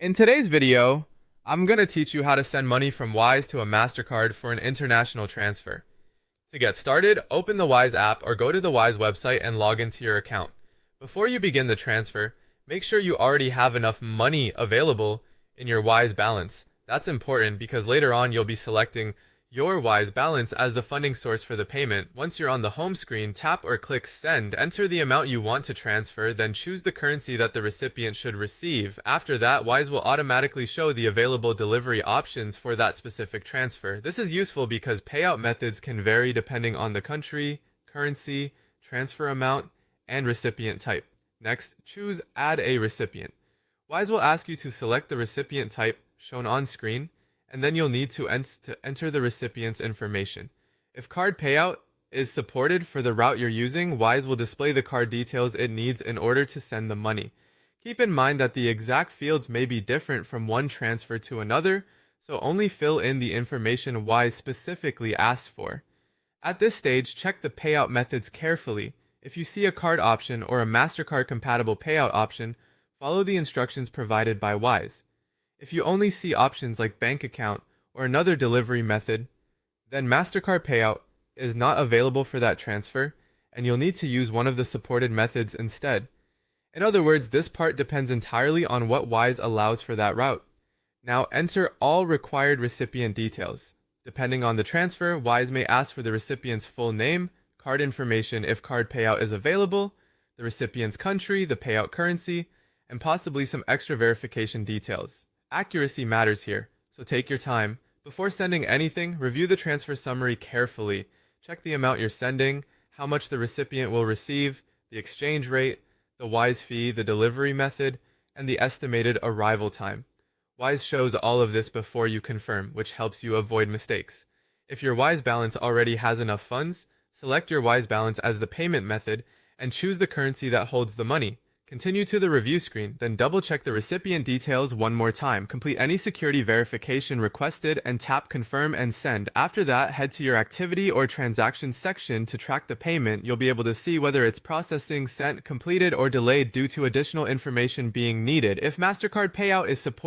In today's video, I'm going to teach you how to send money from Wise to a Mastercard for an international transfer. To get started, open the Wise app or go to the Wise website and log into your account. Before you begin the transfer, make sure you already have enough money available in your Wise balance. That's important because later on you'll be selecting your Wise balance as the funding source for the payment. Once you're on the home screen, tap or click Send, enter the amount you want to transfer, then choose the currency that the recipient should receive. After that, Wise will automatically show the available delivery options for that specific transfer. This is useful because payout methods can vary depending on the country, currency, transfer amount, and recipient type. Next, choose Add a Recipient. Wise will ask you to select the recipient type shown on screen, and then you'll need to enter the recipient's information. If card payout is supported for the route you're using, Wise will display the card details it needs in order to send the money. Keep in mind that the exact fields may be different from one transfer to another, so only fill in the information Wise specifically asks for. At this stage, check the payout methods carefully. If you see a card option or a Mastercard compatible payout option, follow the instructions provided by Wise. If you only see options like bank account or another delivery method, then Mastercard payout is not available for that transfer, and you'll need to use one of the supported methods instead. In other words, this part depends entirely on what Wise allows for that route. Now enter all required recipient details. Depending on the transfer, Wise may ask for the recipient's full name, card information if card payout is available, the recipient's country, the payout currency, and possibly some extra verification details. Accuracy matters here, so take your time. Before sending anything, review the transfer summary carefully. Check the amount you're sending, how much the recipient will receive, the exchange rate, the Wise fee, the delivery method, and the estimated arrival time. Wise shows all of this before you confirm, which helps you avoid mistakes. If your Wise balance already has enough funds, select your Wise balance as the payment method and choose the currency that holds the money. Continue to the review screen, then double-check the recipient details one more time. Complete any security verification requested and tap Confirm and Send. After that, head to your Activity or Transactions section to track the payment. You'll be able to see whether it's processing, sent, completed, or delayed due to additional information being needed. If Mastercard payout is supported,